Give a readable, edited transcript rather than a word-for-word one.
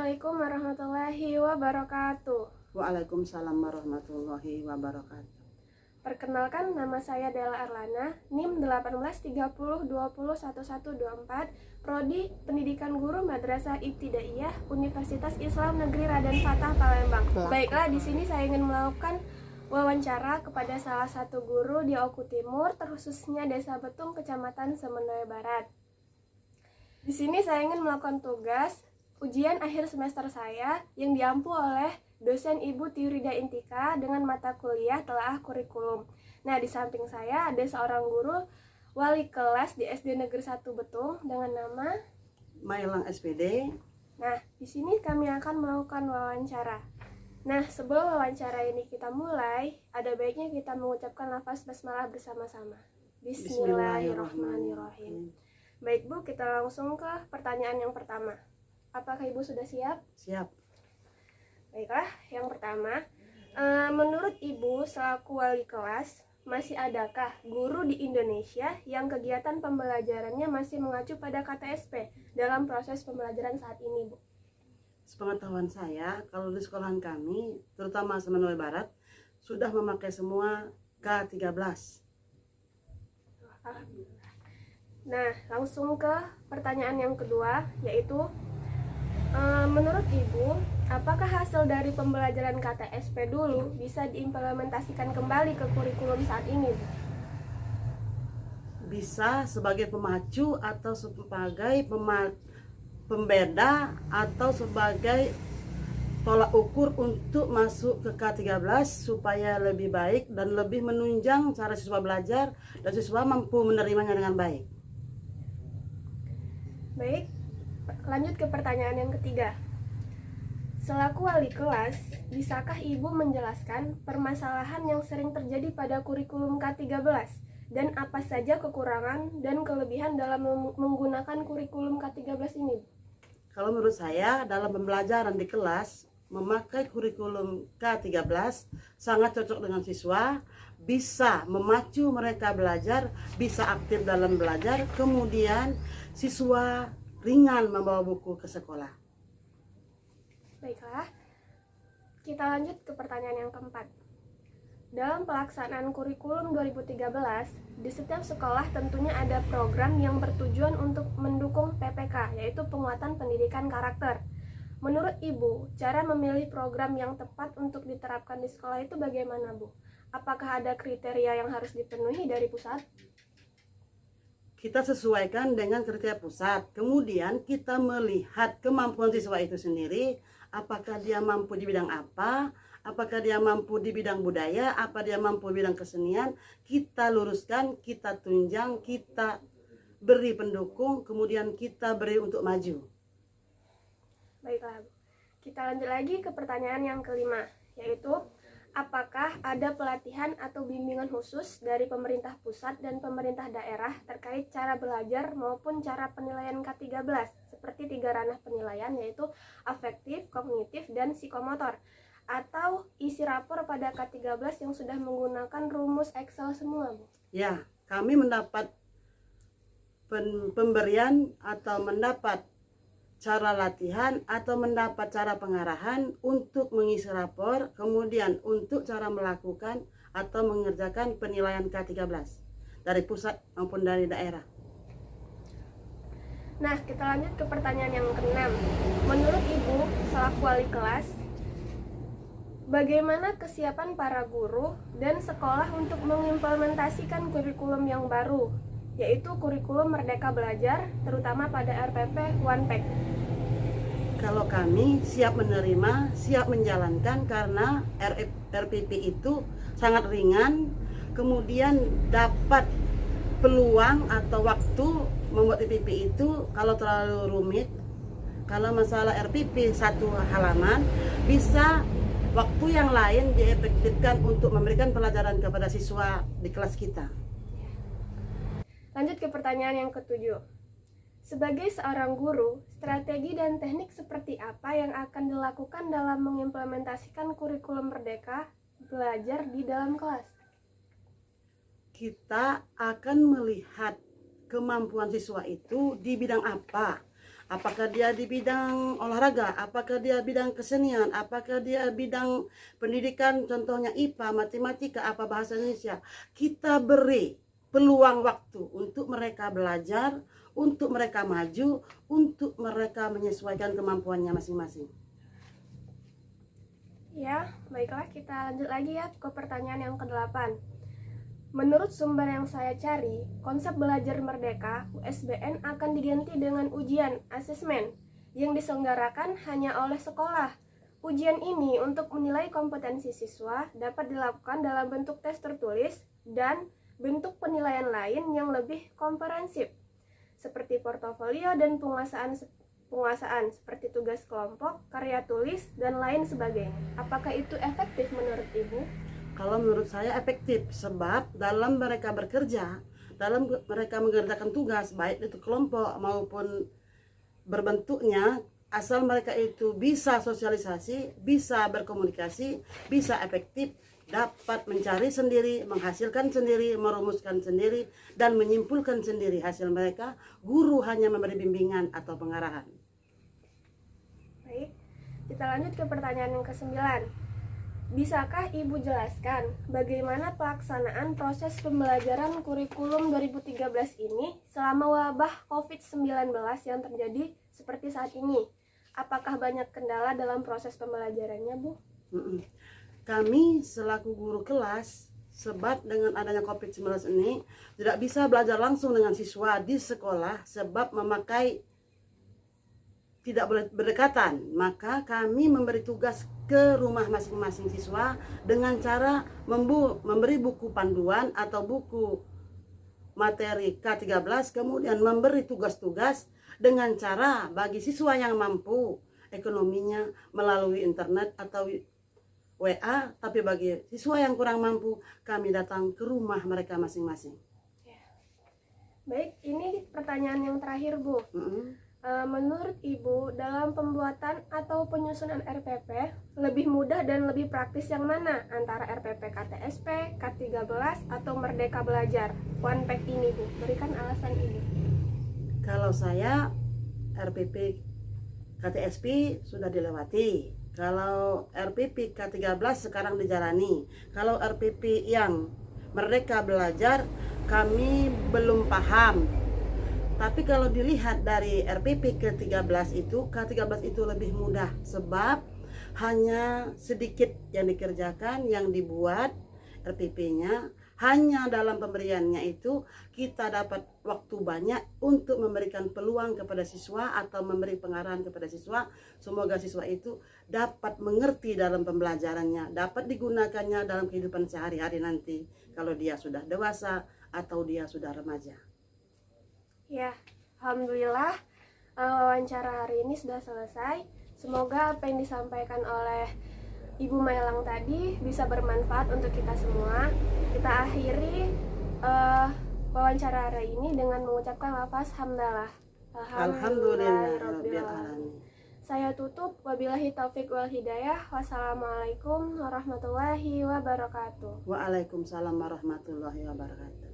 Assalamualaikum warahmatullahi wabarakatuh. Waalaikumsalam warahmatullahi wabarakatuh. Perkenalkan, nama saya Dela Arlana, NIM 1830201124, Prodi Pendidikan Guru Madrasah Ibtidaiyah Universitas Islam Negeri Raden Fatah Palembang. Baiklah, di sini saya ingin melakukan wawancara kepada salah satu guru di Oku Timur, terkhususnya Desa Betung, Kecamatan Semenoi Barat. Di sini saya ingin melakukan tugas ujian akhir semester saya yang diampu oleh dosen Ibu Tiurida Intika dengan mata kuliah telaah kurikulum. Nah, di samping saya ada seorang guru wali kelas di SD Negeri 1 Betung dengan nama Mailang SPD. Nah, di sini kami akan melakukan wawancara. Nah, sebelum wawancara ini kita mulai, ada baiknya kita mengucapkan lafaz basmalah bersama-sama. Bismillahirrahmanirrahim. Baik Bu, kita langsung ke pertanyaan yang pertama. Apakah Ibu sudah siap? Siap. Baiklah, yang pertama, menurut Ibu selaku wali kelas, masih adakah guru di Indonesia yang kegiatan pembelajarannya masih mengacu pada KTSP dalam proses pembelajaran saat ini, Bu? Sepengetahuan saya, kalau di sekolahan kami, terutama Semenoi Barat, sudah memakai semua K13. Alhamdulillah. Nah, langsung ke pertanyaan yang kedua, yaitu menurut Ibu, apakah hasil dari pembelajaran KTSP dulu bisa diimplementasikan kembali ke kurikulum saat ini, Bu? Bisa sebagai pemacu atau sebagai pembeda atau sebagai tolak ukur untuk masuk ke K13 supaya lebih baik dan lebih menunjang cara siswa belajar dan siswa mampu menerimanya dengan baik. Baik, lanjut ke pertanyaan yang ketiga. Selaku wali kelas, bisakah Ibu menjelaskan permasalahan yang sering terjadi pada kurikulum K13 dan apa saja kekurangan dan kelebihan dalam menggunakan kurikulum K13 ini? Kalau menurut saya, dalam pembelajaran di kelas, memakai kurikulum K13 sangat cocok dengan siswa, bisa memacu mereka belajar, bisa aktif dalam belajar, kemudian siswa ringan membawa buku ke sekolah. Baiklah, kita lanjut ke pertanyaan yang keempat. Dalam pelaksanaan kurikulum 2013, di setiap sekolah tentunya ada program yang bertujuan untuk mendukung PPK, yaitu penguatan pendidikan karakter. Menurut Ibu, cara memilih program yang tepat untuk diterapkan di sekolah itu bagaimana, Bu? Apakah ada kriteria yang harus dipenuhi dari pusat? Kita sesuaikan dengan kriteria pusat, kemudian kita melihat kemampuan siswa itu sendiri, apakah dia mampu di bidang apa, apakah dia mampu di bidang budaya, apa dia mampu di bidang kesenian, kita luruskan, kita tunjang, kita beri pendukung, kemudian kita beri untuk maju. Baiklah, Bu. Kita lanjut lagi ke pertanyaan yang kelima, yaitu apakah ada pelatihan atau bimbingan khusus dari pemerintah pusat dan pemerintah daerah terkait cara belajar maupun cara penilaian K13 seperti 3 ranah penilaian, yaitu afektif, kognitif, dan psikomotor, atau isi rapor pada K13 yang sudah menggunakan rumus Excel semua, Bu? Ya, kami mendapat pemberian atau mendapat cara latihan atau mendapat cara pengarahan untuk mengisi rapor, kemudian untuk cara melakukan atau mengerjakan penilaian K13 dari pusat maupun dari daerah. Nah, kita lanjut ke pertanyaan yang keenam. Menurut Ibu selaku wali kelas, bagaimana kesiapan para guru dan sekolah untuk mengimplementasikan kurikulum yang baru, yaitu kurikulum Merdeka Belajar, terutama pada RPP One-Pack? Kalau kami siap menerima, siap menjalankan karena RPP itu sangat ringan, kemudian dapat peluang atau waktu membuat RPP itu kalau terlalu rumit. Kalau masalah RPP satu halaman, bisa waktu yang lain diefektifkan untuk memberikan pelajaran kepada siswa di kelas kita. Lanjut ke pertanyaan yang ketujuh. Sebagai seorang guru, strategi dan teknik seperti apa yang akan dilakukan dalam mengimplementasikan kurikulum Merdeka Belajar di dalam kelas? Kita akan melihat kemampuan siswa itu di bidang apa. Apakah dia di bidang olahraga, apakah dia bidang kesenian, apakah dia bidang pendidikan, contohnya IPA, matematika, apa bahasa Indonesia. Kita beri peluang waktu untuk mereka belajar, untuk mereka maju, untuk mereka menyesuaikan kemampuannya masing-masing. Ya, baiklah kita lanjut lagi ya ke pertanyaan yang ke-8. Menurut sumber yang saya cari, konsep belajar merdeka USBN akan diganti dengan ujian asesmen yang diselenggarakan hanya oleh sekolah. Ujian ini untuk menilai kompetensi siswa dapat dilakukan dalam bentuk tes tertulis dan bentuk penilaian lain yang lebih komprehensif, seperti portofolio dan penguasaan seperti tugas kelompok, karya tulis, dan lain sebagainya. Apakah itu efektif menurut Ibu? Kalau menurut saya efektif, sebab dalam mereka bekerja, dalam mereka mengerjakan tugas, baik itu kelompok maupun berbentuknya, asal mereka itu bisa sosialisasi, bisa berkomunikasi, bisa efektif, dapat mencari sendiri, menghasilkan sendiri, merumuskan sendiri, dan menyimpulkan sendiri hasil mereka, guru hanya memberi bimbingan atau pengarahan. Baik, kita lanjut ke pertanyaan yang ke-9. Bisakah Ibu jelaskan bagaimana pelaksanaan proses pembelajaran kurikulum 2013 ini selama wabah COVID-19 yang terjadi seperti saat ini? Apakah banyak kendala dalam proses pembelajarannya, Bu? Kami selaku guru kelas, sebab dengan adanya COVID-19 ini tidak bisa belajar langsung dengan siswa di sekolah sebab memakai tidak boleh berdekatan, maka kami memberi tugas ke rumah masing-masing siswa dengan cara memberi buku panduan atau buku materi K13, kemudian memberi tugas-tugas dengan cara bagi siswa yang mampu ekonominya melalui internet atau WA, tapi bagi siswa yang kurang mampu kami datang ke rumah mereka masing-masing. Baik, ini pertanyaan yang terakhir, Bu. Menurut Ibu, dalam pembuatan atau penyusunan RPP, lebih mudah dan lebih praktis yang mana? Antara RPP KTSP, K13, atau Merdeka Belajar? One pack ini, Bu. Berikan alasan Ibu. Kalau saya, RPP KTSP sudah dilewati. Kalau RPP K13 sekarang dijalani. Kalau RPP yang Merdeka Belajar, kami belum paham. Tapi kalau dilihat dari RPP ke-13 itu, K13 itu lebih mudah sebab hanya sedikit yang dikerjakan, yang dibuat RPP-nya. Hanya dalam pemberiannya itu kita dapat waktu banyak untuk memberikan peluang kepada siswa atau memberi pengarahan kepada siswa. Semoga siswa itu dapat mengerti dalam pembelajarannya, dapat digunakannya dalam kehidupan sehari-hari nanti kalau dia sudah dewasa atau dia sudah remaja. Ya, alhamdulillah wawancara hari ini sudah selesai. Semoga apa yang disampaikan oleh Ibu Mailang tadi bisa bermanfaat untuk kita semua. Kita akhiri wawancara hari ini dengan mengucapkan lafaz hamdalah. Alhamdulillahirobbilalamin. Saya tutup, wabillahi taufik wal hidayah. Wassalamualaikum warahmatullahi wabarakatuh. Waalaikumsalam warahmatullahi wabarakatuh.